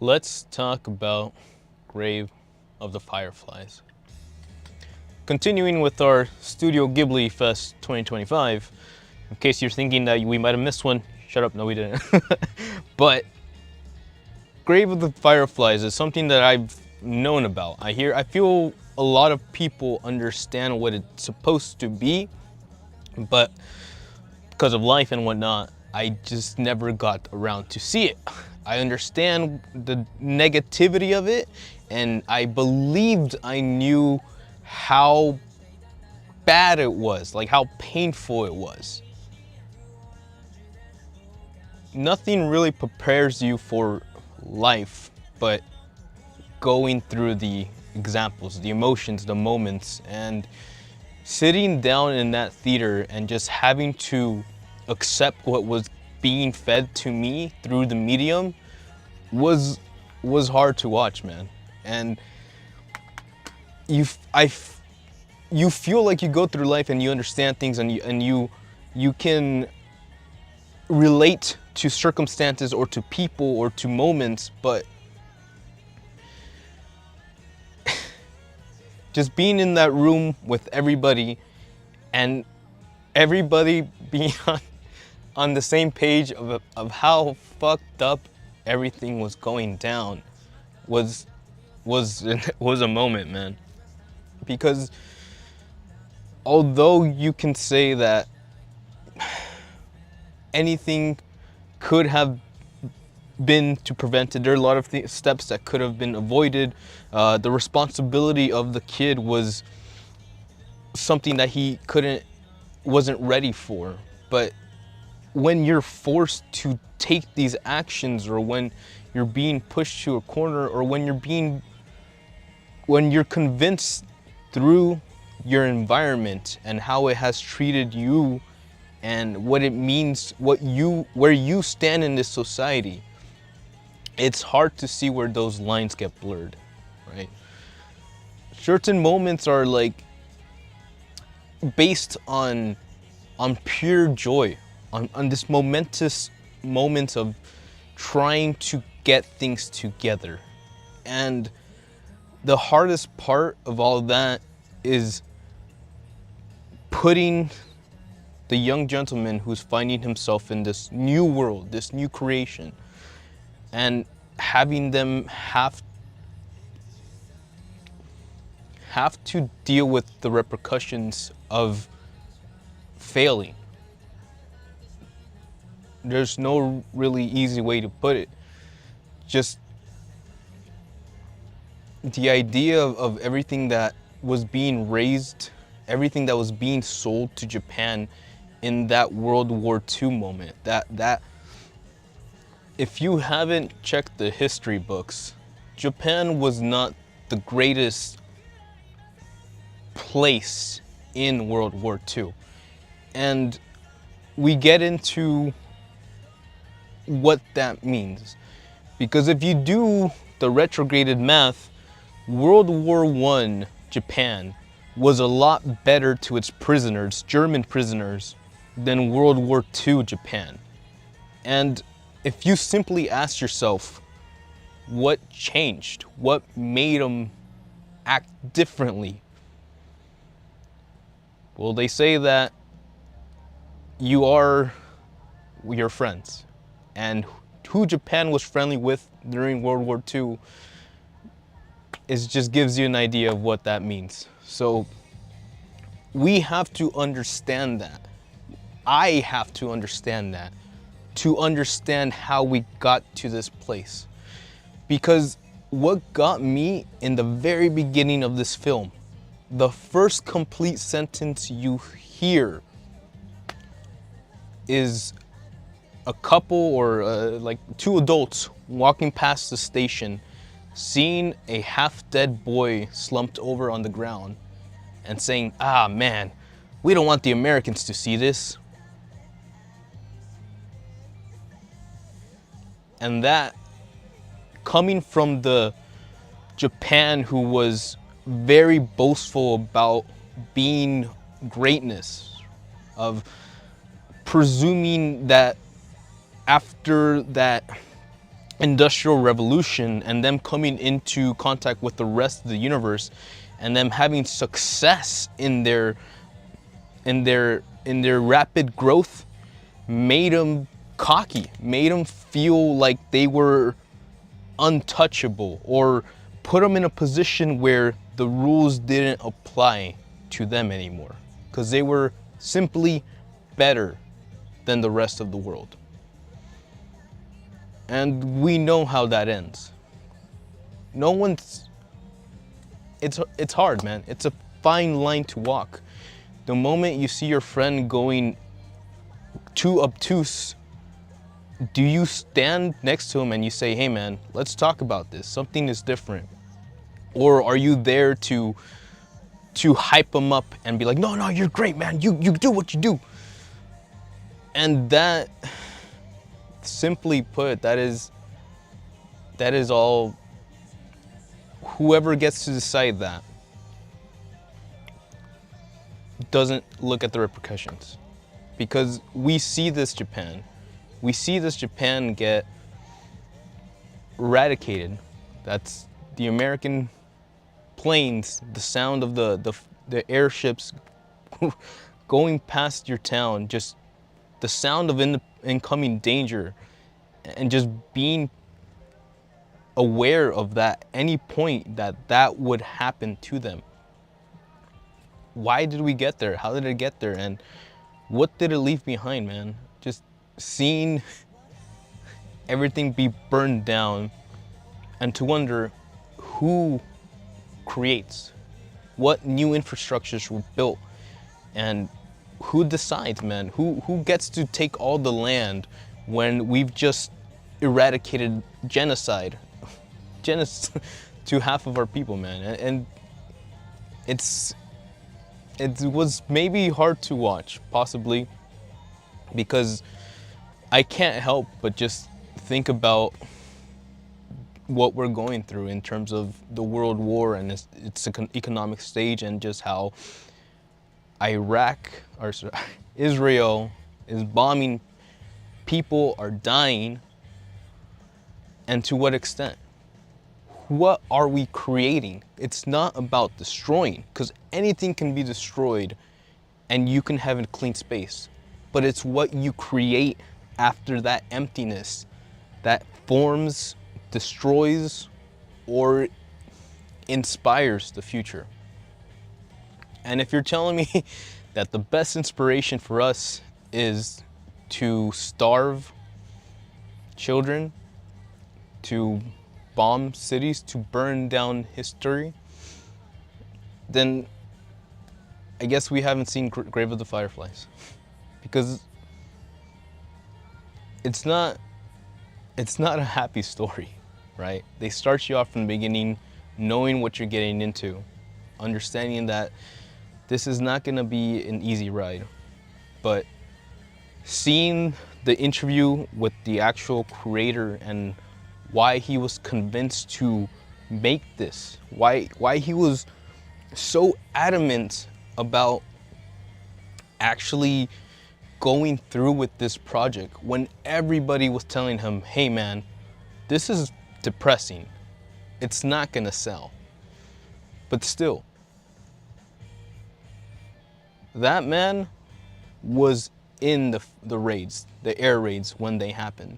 Let's talk about Grave of the Fireflies. Continuing with our Studio Ghibli Fest 2025, in case you're thinking that we might have missed one, shut up, no we didn't. But Grave of the Fireflies is something that I've known about. I feel a lot of people understand what it's supposed to be, but because of life and whatnot, I just never got around to see it. I understand the negativity of it, and I believed I knew how bad it was, like how painful it was. Nothing really prepares you for life, but going through the examples, the emotions, the moments, and sitting down in that theater and just having to accept what was being fed to me through the medium was hard to watch, man. And you feel like you go through life and you understand things, and you can relate to circumstances or to people or to moments, but just being in that room with everybody and everybody being on the same page of how fucked up everything was going down was a moment, man. Because although you can say that anything could have been to prevent it, there are a lot of steps that could have been avoided. The responsibility of the kid was something that he wasn't ready for. But when you're forced to take these actions, or when you're being pushed to a corner, or when you're convinced through your environment and how it has treated you and what it means, where you stand in this society, it's hard to see where those lines get blurred, right? Certain moments are like based on pure joy, on this momentous moments of trying to get things together. And the hardest part of all that is putting the young gentleman who's finding himself in this new world, this new creation, and having them have to deal with the repercussions of failing. There's no really easy way to put it. Just the idea of everything that was being raised, everything that was being sold to Japan in that World War II moment. That if you haven't checked the history books, Japan was not the greatest place in World War II. And we get into what that means. Because if you do the retrograded math, World War I Japan was a lot better to its prisoners, German prisoners, than World War II Japan. And if you simply ask yourself, what changed? What made them act differently? Well, they say that you are your friends. And who Japan was friendly with during World War II just gives you an idea of what that means. So we have to understand that. I have to understand that to understand how we got to this place. Because what got me in the very beginning of this film, the first complete sentence you hear is a couple, or like two adults walking past the station, seeing a half-dead boy slumped over on the ground and saying, "Ah, man, we don't want the Americans to see this." And that, coming from the Japan who was very boastful about being greatness, of presuming that after that industrial revolution and them coming into contact with the rest of the universe and them having success in their rapid growth made them cocky, made them feel like they were untouchable, or put them in a position where the rules didn't apply to them anymore because they were simply better than the rest of the world. And we know how that ends. No one's, it's hard, man. It's a fine line to walk. The moment you see your friend going too obtuse, do you stand next to him and you say, hey man, let's talk about this, something is different? Or are you there to hype him up and be like, no, you're great, man, you do what you do? And that, simply put, that is all. Whoever gets to decide that doesn't look at the repercussions, because we see this Japan get eradicated. That's the American planes, the sound of the airships going past your town, just the sound of incoming danger, and just being aware of that any point that would happen to them. Why did we get there? How did it get there? And what did it leave behind, man? Just seeing everything be burned down, and to wonder who creates, what new infrastructures were built, and who decides, man? Who gets to take all the land when we've just eradicated genocide to half of our people, man? And it was maybe hard to watch, possibly, because I can't help but just think about what we're going through in terms of the world war and its economic stage, and just how Israel is bombing, people are dying, and to what extent? What are we creating? It's not about destroying, because anything can be destroyed and you can have a clean space. But it's what you create after that emptiness that forms, destroys, or inspires the future. And if you're telling me that the best inspiration for us is to starve children, to bomb cities, to burn down history, then I guess we haven't seen Grave of the Fireflies. Because it's not a happy story, right? They start you off from the beginning knowing what you're getting into, understanding that this is not gonna be an easy ride. But seeing the interview with the actual creator and why he was convinced to make this, why he was so adamant about actually going through with this project when everybody was telling him, hey man, this is depressing, it's not gonna sell. But still, that man was in the raids, the air raids, when they happened.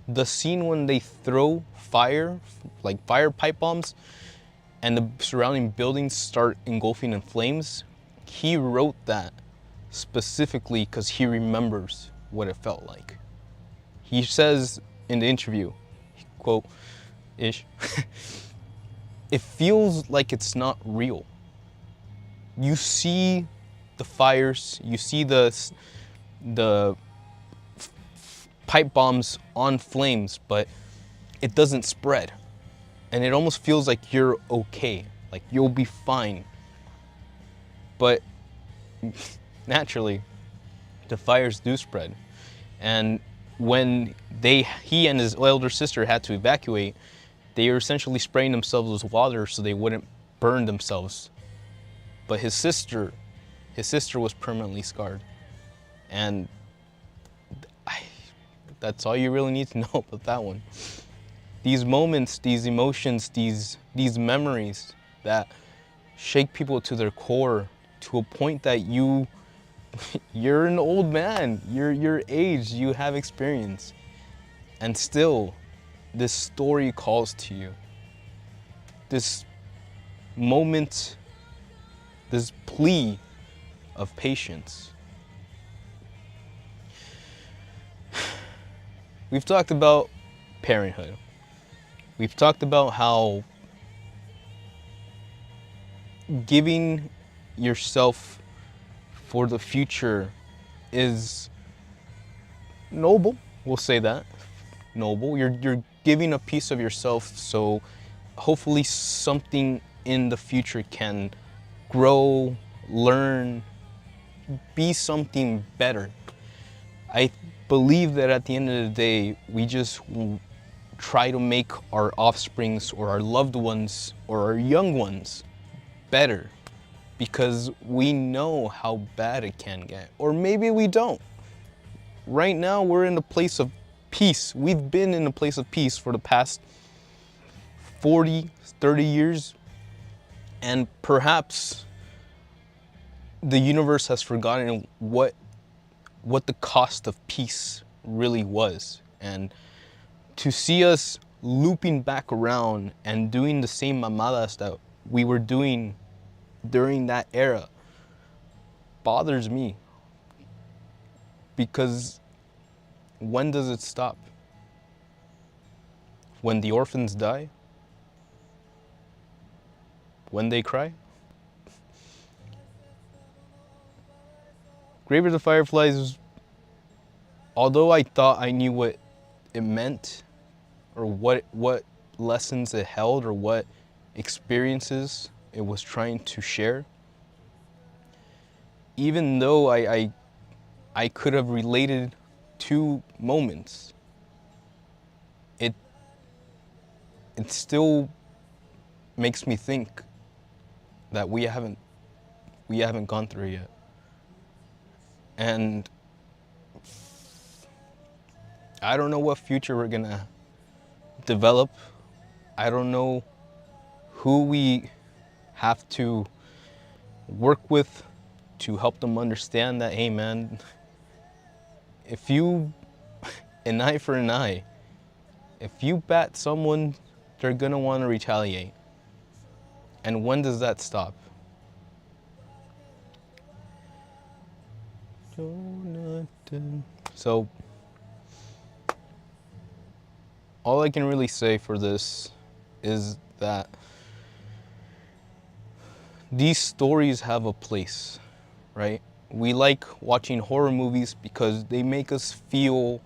The scene when they throw fire, like fire pipe bombs, and the surrounding buildings start engulfing in flames, he wrote that specifically because he remembers what it felt like. He says in the interview, quote, it feels like it's not real. You see the fires, you see the pipe bombs on flames, but it doesn't spread. And it almost feels like you're okay, like you'll be fine. But naturally, the fires do spread. And when he and his elder sister had to evacuate, they were essentially spraying themselves with water so they wouldn't burn themselves. But his sister was permanently scarred. And that's all you really need to know about that one. these moments, these emotions, these memories that shake people to their core, to a point that you're an old man, you're aged, you have experience, and still this story calls to you. This moment, this plea of patience. We've talked about parenthood. We've talked about how giving yourself for the future is noble. We'll say that. Noble. You're giving a piece of yourself, so hopefully something in the future can grow, learn, be something better. I believe that at the end of the day, we just try to make our offsprings or our loved ones or our young ones better because we know how bad it can get. Or maybe we don't. Right now, we're in a place of peace. We've been in a place of peace for the past 40, 30 years. And perhaps the universe has forgotten what the cost of peace really was. And to see us looping back around and doing the same mamadas that we were doing during that era bothers me. Because when does it stop? When the orphans die? When they cry? Grave of the Fireflies, although I thought I knew what it meant, or what lessons it held, or what experiences it was trying to share, even though I could have related to moments, it still makes me think that we haven't gone through it yet. And I don't know what future we're gonna develop. I don't know who we have to work with to help them understand that, hey man, if you, an eye for an eye, if you bat someone, they're gonna wanna retaliate. And when does that stop? So, all I can really say for this is that these stories have a place, right? We like watching horror movies because they make us feel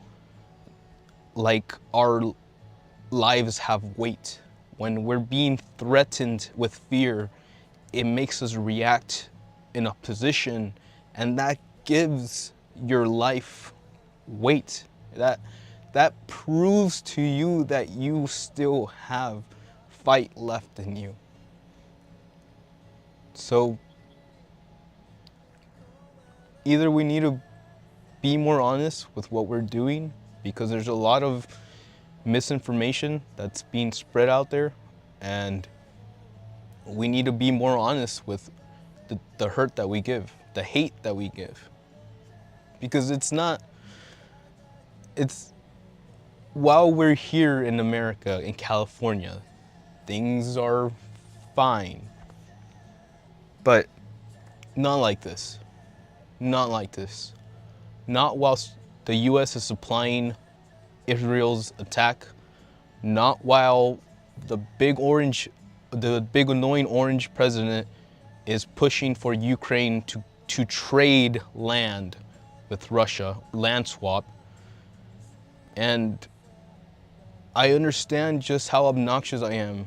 like our lives have weight. When we're being threatened with fear, it makes us react in a position, and that gives your life weight. That proves to you that you still have fight left in you. So either we need to be more honest with what we're doing, because there's a lot of misinformation that's being spread out there, and we need to be more honest with the hurt that we give, the hate that we give. Because while we're here in America, in California, things are fine. But not like this. Not like this. Not whilst the US is supplying Israel's attack. Not while the big annoying orange president is pushing for Ukraine to trade land with Russia, land swap. And I understand just how obnoxious I am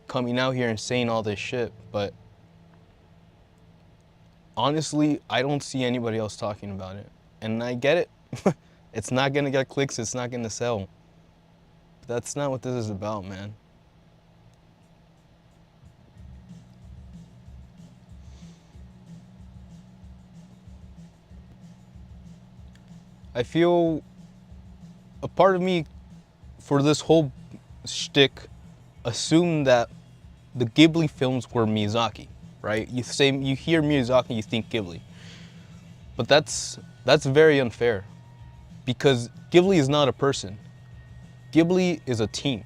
coming out here and saying all this shit, but honestly, I don't see anybody else talking about it. And I get it. It's not gonna get clicks, it's not gonna sell. But that's not what this is about, man. I feel a part of me for this whole shtick assumed that the Ghibli films were Miyazaki, right? You hear Miyazaki, you think Ghibli. But that's very unfair, because Ghibli is not a person. Ghibli is a team.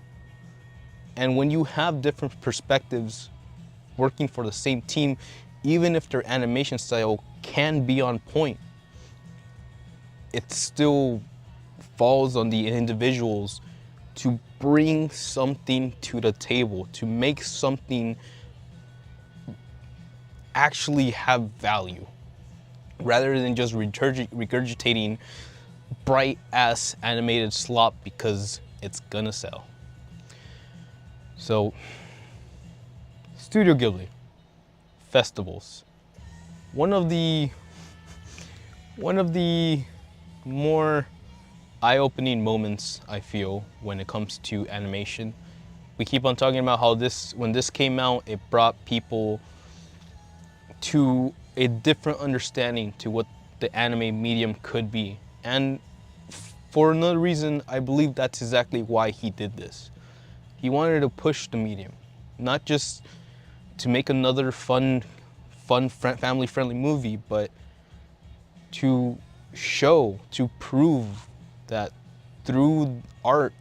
And when you have different perspectives working for the same team, even if their animation style can be on point, it still falls on the individuals to bring something to the table, to make something actually have value, rather than just regurgitating bright ass animated slop because it's gonna sell. So, Studio Ghibli festivals. One of the more eye-opening moments, I feel, when it comes to animation. We keep on talking about how when this came out, it brought people to a different understanding to what the anime medium could be. And for another reason, I believe that's exactly why he did this. He wanted to push the medium, not just to make another fun family-friendly movie, but to show, to prove that through art,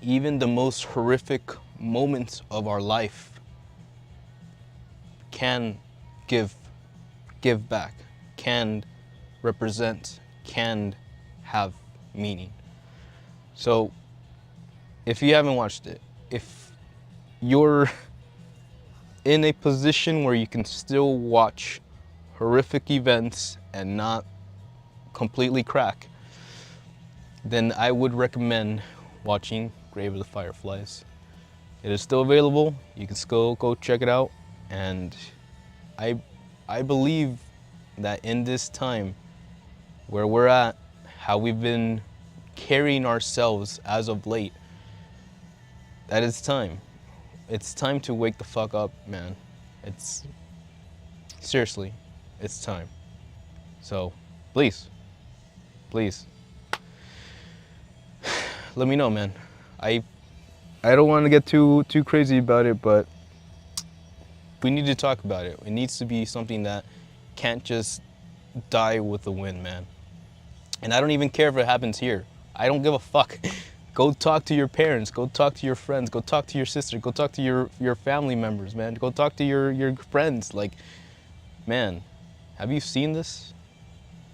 even the most horrific moments of our life can give back, can represent, can have meaning. So if you haven't watched it, if you're in a position where you can still watch horrific events and not completely crack, then I would recommend watching Grave of the Fireflies. It is still available. You can still go check it out. And I believe that in this time where we're at, how we've been carrying ourselves as of late, that it's time. It's time to wake the fuck up, man. Seriously, it's time. So, please, let me know, man. I don't want to get too crazy about it, but we need to talk about it. It needs to be something that can't just die with the wind, man. And I don't even care if it happens here. I don't give a fuck. Go talk to your parents, go talk to your friends, go talk to your sister, go talk to your family members, man. Go talk to your friends. Like, man, have you seen this?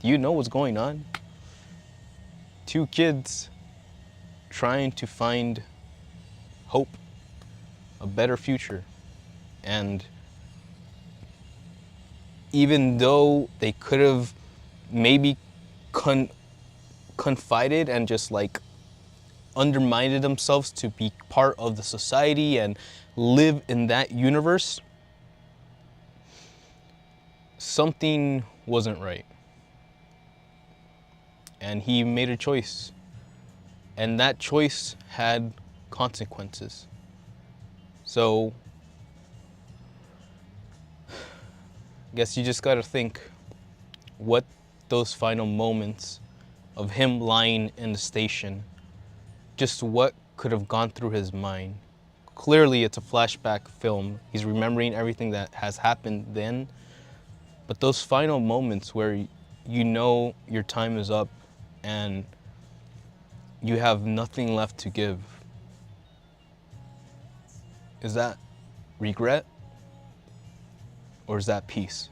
Do you know what's going on? 2 kids trying to find hope, a better future. And even though they could have maybe confided and just like undermined themselves to be part of the society and live in that universe, something wasn't right. And he made a choice. And that choice had consequences. So, I guess you just gotta think what those final moments of him lying in the station, just what could have gone through his mind. Clearly, it's a flashback film. He's remembering everything that has happened then. But those final moments where you know your time is up and you have nothing left to give, is that regret or is that peace?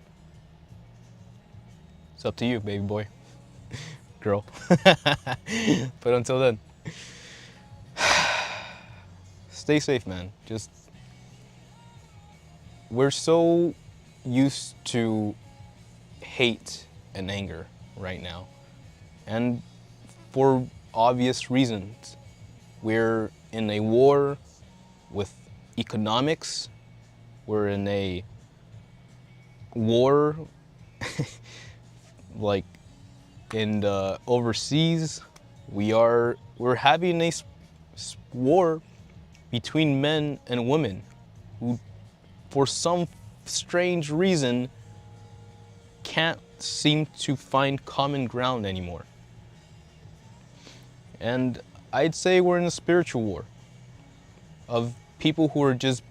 It's up to you, baby boy, girl. But until then, stay safe, man. Just, we're so used to hate and anger right now. And for obvious reasons. We're in a war with economics. We're in a war like in the overseas. We're having a war between men and women who, for some strange reason, can't seem to find common ground anymore. And I'd say we're in a spiritual war of people who are just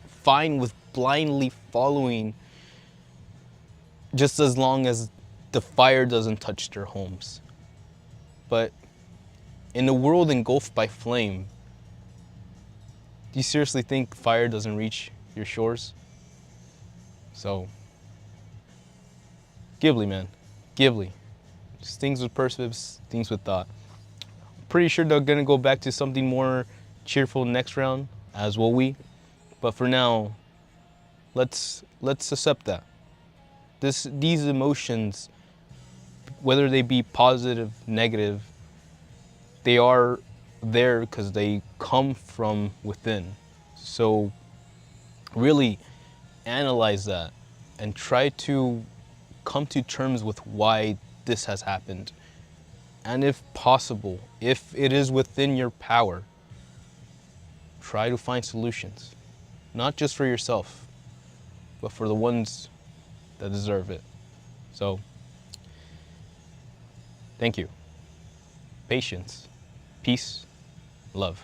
fine with blindly following just as long as the fire doesn't touch their homes. But in a world engulfed by flame, do you seriously think fire doesn't reach your shores? So, Ghibli, man. Ghibli. Just things with perspectives, things with thought. Pretty sure they're gonna go back to something more cheerful next round, as will we. But for now, let's accept that. These emotions, whether they be positive, negative, they are there because they come from within. So really analyze that and try to come to terms with why this has happened. And if possible, if it is within your power, try to find solutions. Not just for yourself, but for the ones that deserve it. So, thank you. Patience, peace, love.